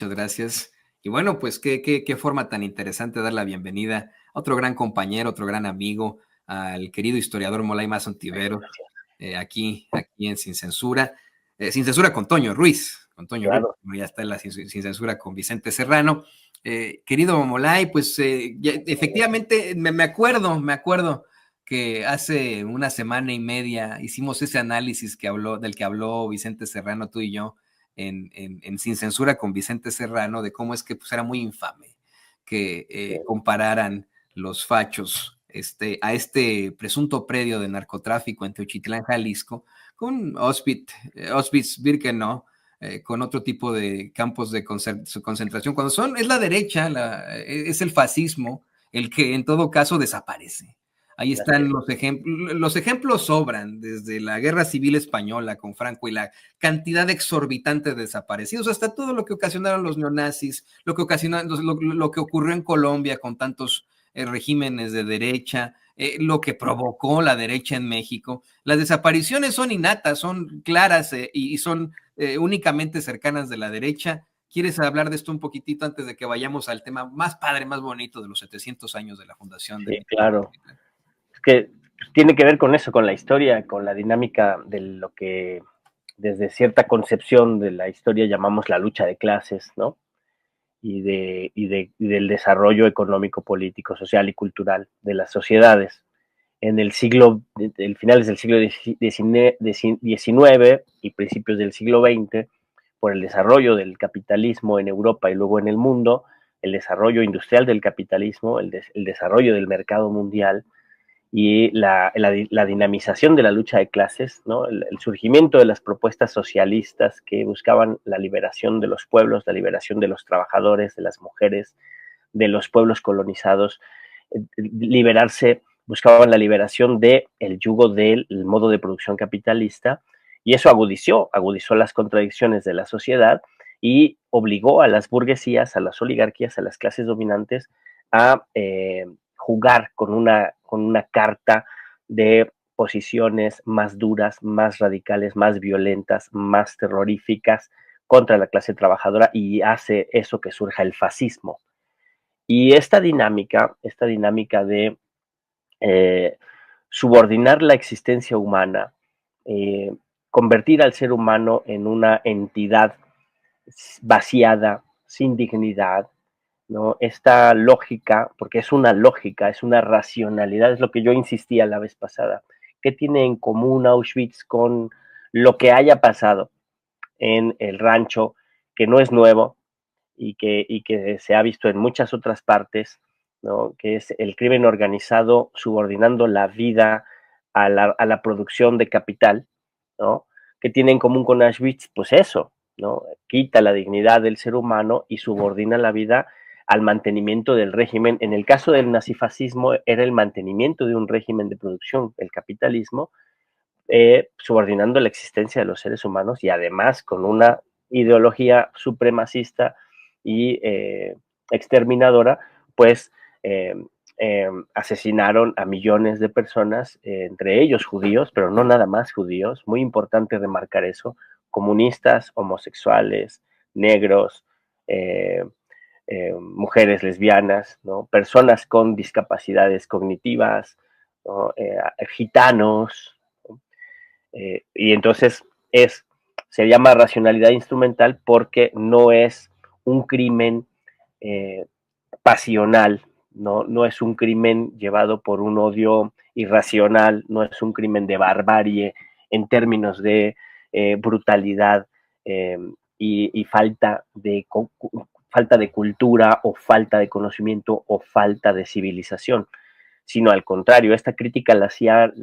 Muchas gracias. Y bueno, pues qué forma tan interesante de dar la bienvenida a otro gran compañero, otro gran amigo, al querido historiador Moulay Maza Ontiveros, aquí en Sin Censura. Sin Censura con Toño Ruiz, Claro. como ya está en la Sin Censura con Vicente Serrano. Querido Moulay, pues efectivamente me acuerdo que hace una semana y media hicimos ese análisis del que habló Vicente Serrano, tú y yo, en Sin Censura con Vicente Serrano, de cómo es que pues, era muy infame que compararan los fachos a este presunto predio de narcotráfico en Teochitlán, Jalisco, con Auschwitz-Birkenau, con otro tipo de campos de concentración, cuando es la derecha, es el fascismo el que en todo caso desaparece. Ahí están los ejemplos sobran, desde la Guerra Civil Española con Franco y la cantidad exorbitante de desaparecidos, hasta todo lo que ocasionaron los neonazis, lo que ocurrió en Colombia con tantos regímenes de derecha, lo que provocó la derecha en México. Las desapariciones son innatas, son claras y son únicamente cercanas de la derecha. ¿Quieres hablar de esto un poquitito antes de que vayamos al tema más padre, más bonito de los 700 años de la fundación de Sí, México? claro. Es que tiene que ver con eso, con la historia, con la dinámica de lo que desde cierta concepción de la historia llamamos la lucha de clases, ¿no? Y del desarrollo económico, político, social y cultural de las sociedades. En el finales del siglo XIX y principios del siglo XX, por el desarrollo del capitalismo en Europa y luego en el mundo, el desarrollo industrial del capitalismo, el desarrollo del mercado mundial, y la dinamización de la lucha de clases, ¿no? El surgimiento de las propuestas socialistas que buscaban la liberación de los pueblos, la liberación de los trabajadores, de las mujeres, de los pueblos colonizados, liberarse, buscaban la liberación del yugo del modo de producción capitalista, y eso agudizó las contradicciones de la sociedad y obligó a las burguesías, a las oligarquías, a las clases dominantes a jugar con una carta de posiciones más duras, más radicales, más violentas, más terroríficas contra la clase trabajadora, y hace eso que surja el fascismo. Y esta dinámica de eh, subordinar la existencia humana, eh, convertir al ser humano en una entidad vaciada, sin dignidad, ¿no? Esta lógica, porque es una lógica, es una racionalidad, es lo que yo insistía la vez pasada. ¿Qué tiene en común Auschwitz con lo que haya pasado en el rancho, que no es nuevo y que se ha visto en muchas otras partes, ¿no? Que es el crimen organizado subordinando la vida a la producción de capital, ¿no? ¿Qué tiene en común con Auschwitz? Pues eso, ¿no? Quita la dignidad del ser humano y subordina la vida al mantenimiento del régimen. En el caso del nazifascismo era el mantenimiento de un régimen de producción, el capitalismo, subordinando la existencia de los seres humanos, y además con una ideología supremacista y exterminadora, pues eh, asesinaron a millones de personas, entre ellos judíos, pero no nada más judíos, muy importante remarcar eso, comunistas, homosexuales, negros, mujeres lesbianas, ¿no? Personas con discapacidades cognitivas, ¿no? Gitanos, ¿no? Y entonces se llama racionalidad instrumental porque no es un crimen eh, pasional, no es un crimen llevado por un odio irracional, no es un crimen de barbarie en términos de brutalidad eh, y falta de cultura o falta de conocimiento o falta de civilización, sino al contrario. Esta crítica la hacía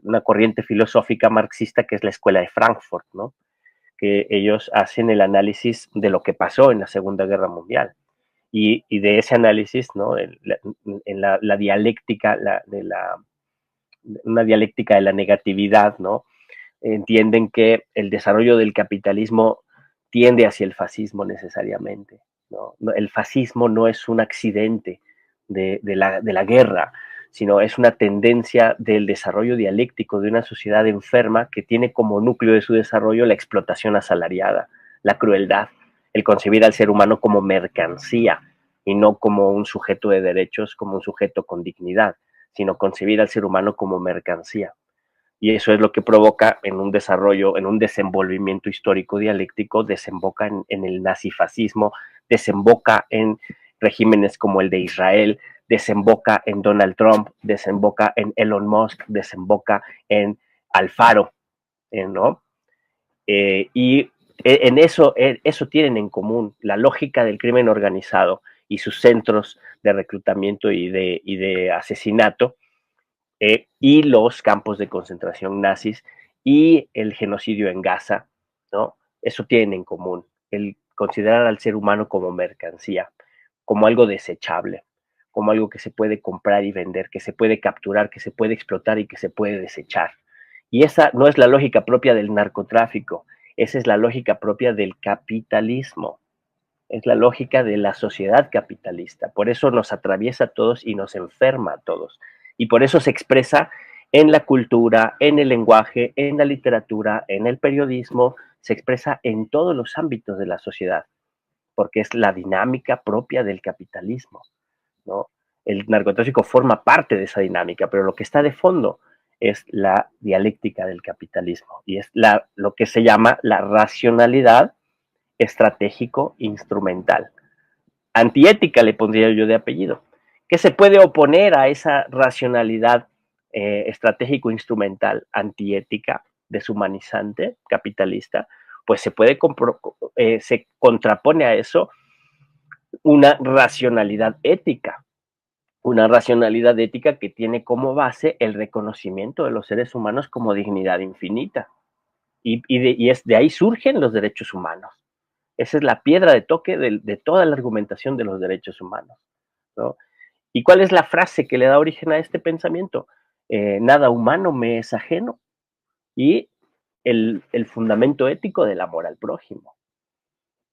una corriente filosófica marxista que es la Escuela de Frankfurt, ¿no? Que ellos hacen el análisis de lo que pasó en la Segunda Guerra Mundial. Y de ese análisis, ¿no? En la dialéctica, una dialéctica de la negatividad, ¿no? Entienden que el desarrollo del capitalismo tiende hacia el fascismo necesariamente, ¿no? El fascismo no es un accidente de la guerra, sino es una tendencia del desarrollo dialéctico de una sociedad enferma que tiene como núcleo de su desarrollo la explotación asalariada, la crueldad, el concebir al ser humano como mercancía y no como un sujeto de derechos, como un sujeto con dignidad, sino concebir al ser humano como mercancía. Y eso es lo que provoca en un desarrollo, en un desenvolvimiento histórico dialéctico, desemboca en el nazifascismo, desemboca en regímenes como el de Israel, desemboca en Donald Trump, desemboca en Elon Musk, desemboca en Alfaro, ¿no? Y en eso tienen en común la lógica del crimen organizado y sus centros de reclutamiento y de asesinato, y los campos de concentración nazis y el genocidio en Gaza, ¿no? Eso tienen en común, el considerar al ser humano como mercancía, como algo desechable, como algo que se puede comprar y vender, que se puede capturar, que se puede explotar y que se puede desechar. Y esa no es la lógica propia del narcotráfico, esa es la lógica propia del capitalismo, es la lógica de la sociedad capitalista. Por eso nos atraviesa a todos y nos enferma a todos. Y por eso se expresa en la cultura, en el lenguaje, en la literatura, en el periodismo, se expresa en todos los ámbitos de la sociedad, porque es la dinámica propia del capitalismo, ¿no? El narcotráfico forma parte de esa dinámica, pero lo que está de fondo es la dialéctica del capitalismo y es lo que se llama la racionalidad estratégico instrumental. Antiética le pondría yo de apellido. ¿Qué se puede oponer a esa racionalidad estratégico instrumental antiética, deshumanizante, capitalista? Pues se contrapone a eso una racionalidad ética que tiene como base el reconocimiento de los seres humanos como dignidad infinita. De ahí surgen los derechos humanos. Esa es la piedra de toque de toda la argumentación de los derechos humanos, ¿no? ¿Y cuál es la frase que le da origen a este pensamiento? Nada humano me es ajeno. Y el fundamento ético del amor al prójimo,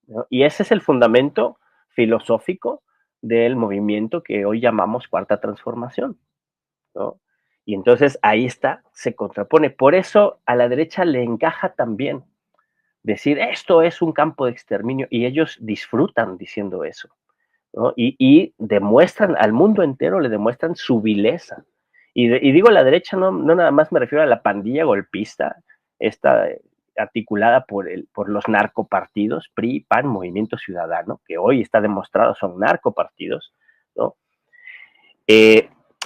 ¿no? Y ese es el fundamento filosófico del movimiento que hoy llamamos Cuarta Transformación, ¿no? Y entonces ahí está, se contrapone. Por eso a la derecha le encaja también decir esto es un campo de exterminio y ellos disfrutan diciendo eso, ¿no? Y demuestran al mundo entero, le demuestran su vileza. Y digo la derecha, no nada más me refiero a la pandilla golpista, esta articulada por los narcopartidos, PRI, PAN, Movimiento Ciudadano, que hoy está demostrado son narcopartidos, ¿no?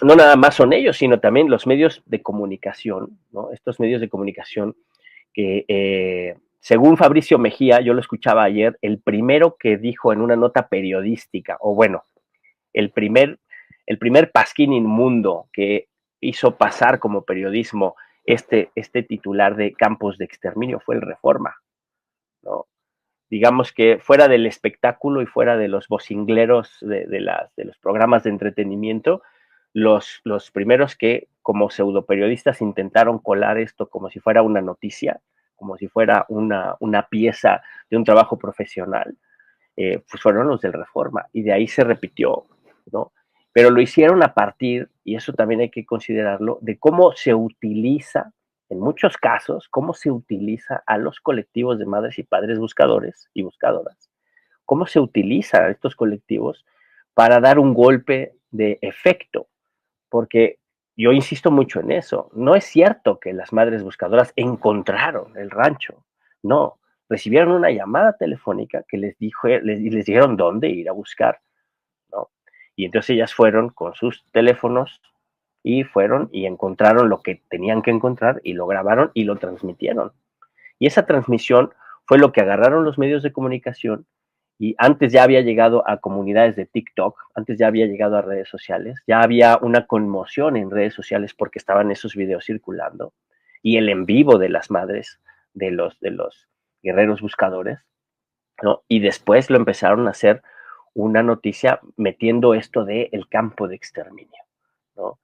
No nada más son ellos, sino también los medios de comunicación, ¿no? Estos medios de comunicación que, según Fabricio Mejía, yo lo escuchaba ayer, el primero que dijo en una nota periodística, o bueno, el primer pasquín inmundo que hizo pasar como periodismo este titular de campos de exterminio fue el Reforma, ¿no? Digamos que fuera del espectáculo y fuera de los vocingleros de los programas de entretenimiento, los primeros que como pseudoperiodistas intentaron colar esto como si fuera una noticia, como si fuera una pieza de un trabajo profesional, pues fueron los del Reforma, y de ahí se repitió, ¿no? Pero lo hicieron a partir, y eso también hay que considerarlo, de cómo se utiliza, en muchos casos, cómo se utiliza a los colectivos de madres y padres buscadores y buscadoras, cómo se utiliza a estos colectivos para dar un golpe de efecto, porque yo insisto mucho en eso, no es cierto que las madres buscadoras encontraron el rancho, no, recibieron una llamada telefónica que les dijeron dónde ir a buscar, ¿no? Y entonces ellas fueron con sus teléfonos y fueron y encontraron lo que tenían que encontrar y lo grabaron y lo transmitieron. Y esa transmisión fue lo que agarraron los medios de comunicación y antes ya había llegado a comunidades de TikTok, antes ya había llegado a redes sociales, ya había una conmoción en redes sociales porque estaban esos videos circulando y el en vivo de las madres de los guerreros buscadores, ¿no? Y después lo empezaron a hacer una noticia metiendo esto de el campo de exterminio, ¿no?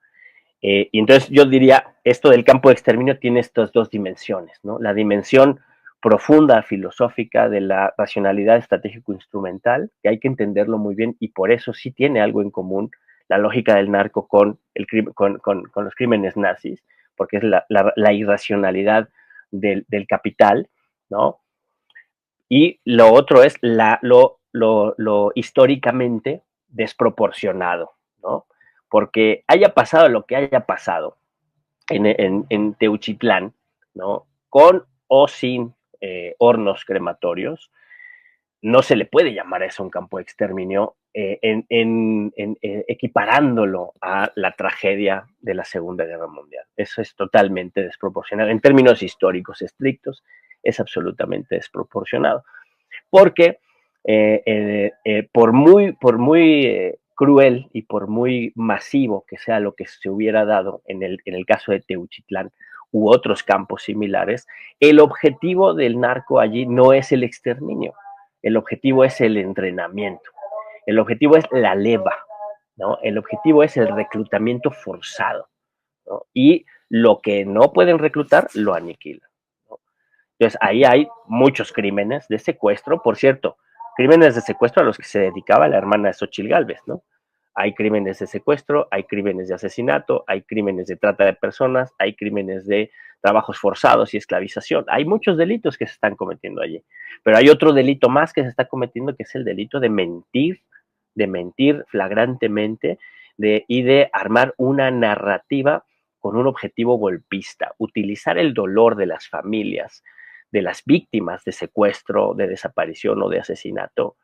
Y entonces yo diría, esto del campo de exterminio tiene estas dos dimensiones, ¿no? La dimensión profunda, filosófica de la racionalidad estratégico-instrumental, que hay que entenderlo muy bien, y por eso sí tiene algo en común la lógica del narco con los crímenes nazis, porque es la irracionalidad del capital, ¿no? Y lo otro es lo históricamente desproporcionado, ¿no? Porque haya pasado lo que haya pasado en Teuchitlán, ¿no? Con o sin hornos crematorios, no se le puede llamar a eso un campo de exterminio equiparándolo a la tragedia de la Segunda Guerra Mundial. Eso es totalmente desproporcionado. En términos históricos estrictos, es absolutamente desproporcionado. Porque por muy cruel y por muy masivo que sea lo que se hubiera dado en el caso de Teuchitlán u otros campos similares, el objetivo del narco allí no es el exterminio, el objetivo es el entrenamiento, el objetivo es la leva, ¿no? El objetivo es el reclutamiento forzado, ¿no? Y lo que no pueden reclutar lo aniquilan, ¿no? Entonces ahí hay muchos crímenes de secuestro, por cierto, crímenes de secuestro a los que se dedicaba la hermana de Xochitl Gálvez, ¿no? Hay crímenes de secuestro, hay crímenes de asesinato, hay crímenes de trata de personas, hay crímenes de trabajos forzados y esclavización. Hay muchos delitos que se están cometiendo allí. Pero hay otro delito más que se está cometiendo, que es el delito de mentir flagrantemente y de armar una narrativa con un objetivo golpista, utilizar el dolor de las familias, de las víctimas de secuestro, de desaparición o de asesinato,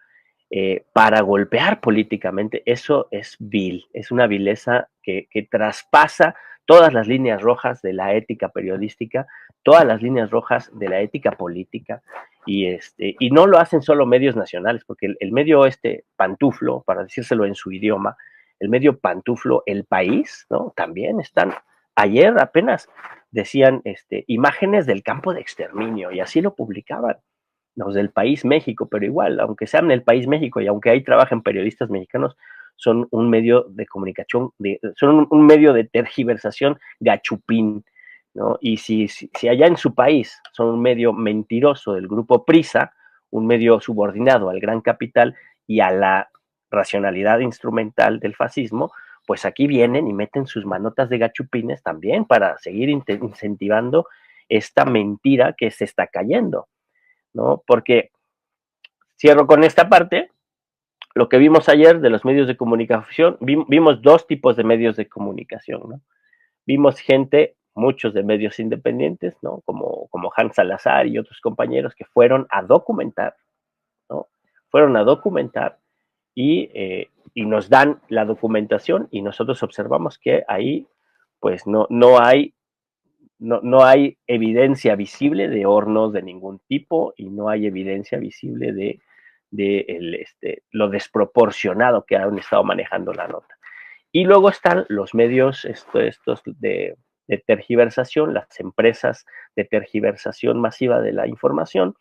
para golpear políticamente. Eso es vil, es una vileza que traspasa todas las líneas rojas de la ética periodística, todas las líneas rojas de la ética política, y no lo hacen solo medios nacionales, porque el medio pantuflo, para decírselo en su idioma, el medio pantuflo, El País, ¿no? También están, ayer apenas decían imágenes del campo de exterminio, y así lo publicaban los del País México, pero igual, aunque sean el País México y aunque ahí trabajen periodistas mexicanos, son un medio de comunicación, son un medio de tergiversación gachupín, ¿no? Y si allá en su país son un medio mentiroso del grupo Prisa, un medio subordinado al gran capital y a la racionalidad instrumental del fascismo, pues aquí vienen y meten sus manotas de gachupines también para seguir incentivando esta mentira que se está cayendo, ¿no? Porque cierro con esta parte, lo que vimos ayer de los medios de comunicación, vimos dos tipos de medios de comunicación, ¿no? Vimos gente, muchos de medios independientes, ¿no? Como Hans Salazar y otros compañeros que fueron a documentar, ¿no? Fueron a documentar y nos dan la documentación y nosotros observamos que ahí pues no hay evidencia visible de hornos de ningún tipo y no hay evidencia visible de lo desproporcionado que han estado manejando la nota. Y luego están los medios estos de tergiversación, las empresas de tergiversación masiva de la información,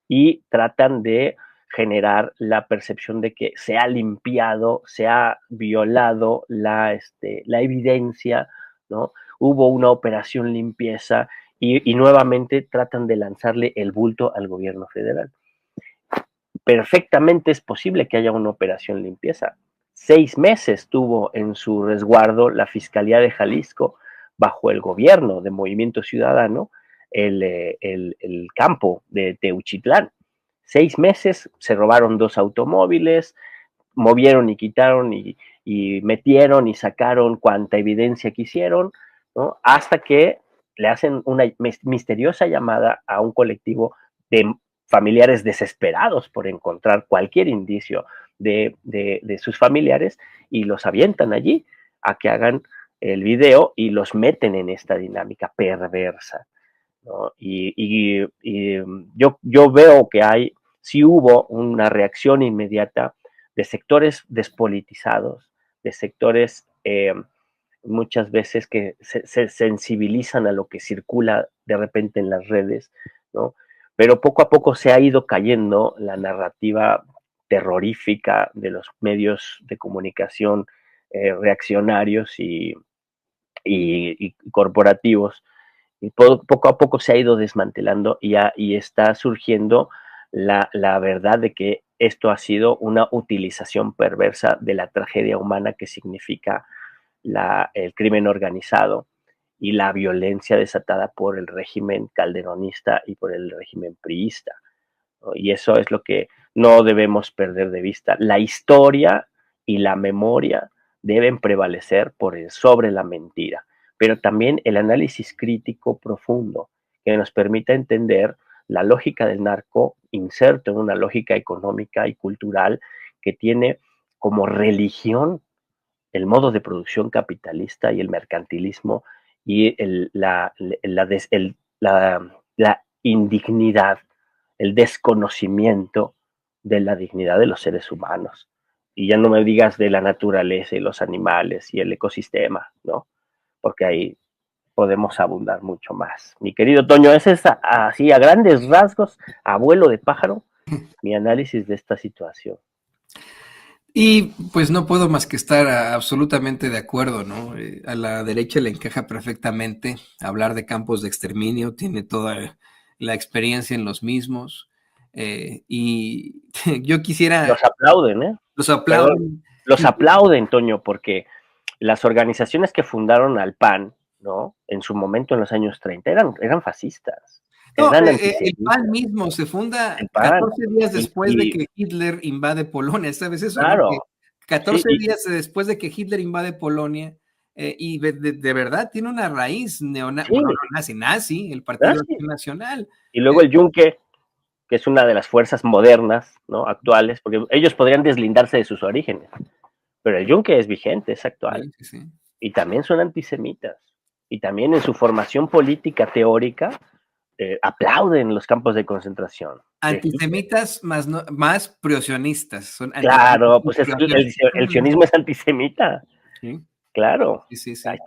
y tratan de generar la percepción de que se ha limpiado, se ha violado la evidencia, ¿no? Hubo una operación limpieza y nuevamente tratan de lanzarle el bulto al gobierno federal. Perfectamente es posible que haya una operación limpieza. 6 meses tuvo en su resguardo la Fiscalía de Jalisco, bajo el gobierno de Movimiento Ciudadano, el campo de Teuchitlán. 6 meses, se robaron 2 automóviles, movieron y quitaron y metieron y sacaron cuanta evidencia quisieron, ¿no? Hasta que le hacen una misteriosa llamada a un colectivo de familiares desesperados por encontrar cualquier indicio de sus familiares y los avientan allí a que hagan el video y los meten en esta dinámica perversa, ¿no? Yo veo que sí hubo una reacción inmediata de sectores despolitizados, de sectores muchas veces que se sensibilizan a lo que circula de repente en las redes, ¿no? Pero poco a poco se ha ido cayendo la narrativa terrorífica de los medios de comunicación reaccionarios y corporativos, y poco a poco se ha ido desmantelando y está surgiendo la verdad de que esto ha sido una utilización perversa de la tragedia humana que significa el crimen organizado y la violencia desatada por el régimen calderonista y por el régimen priista, ¿no? Y eso es lo que no debemos perder de vista. La historia y la memoria deben prevalecer sobre la mentira, pero también el análisis crítico profundo que nos permita entender la lógica del narco inserto en una lógica económica y cultural que tiene como religión el modo de producción capitalista y el mercantilismo y la indignidad, el desconocimiento de la dignidad de los seres humanos. Y ya no me digas de la naturaleza y los animales y el ecosistema, ¿no? Porque ahí podemos abundar mucho más. Mi querido Toño, ese es así a grandes rasgos, abuelo de pájaro, mi análisis de esta situación. Y pues no puedo más que estar absolutamente de acuerdo, ¿no? A la derecha le encaja perfectamente hablar de campos de exterminio, tiene toda la experiencia en los mismos. Y yo quisiera... Los aplauden, ¿eh? Los aplauden. Los aplauden, Toño, porque las organizaciones que fundaron al PAN, ¿no? En su momento, en los años 30, eran fascistas. No, Eran el PAN mismo se funda 14 días después de que Hitler invade Polonia, ¿sabes eso? Claro. ¿No? 14 días después de que Hitler invade Polonia, y de verdad tiene una raíz nazi, el Partido Nacional. Y luego el Yunque, que es una de las fuerzas modernas, ¿no? Actuales, porque ellos podrían deslindarse de sus orígenes, pero el Yunque es vigente, es actual. Sí. Y también son antisemitas. Y también en su formación política teórica aplauden los campos de concentración. Antisemitas más priosionistas. Claro, pues el sionismo es antisemita. Sí. Claro. Sí. Ahí está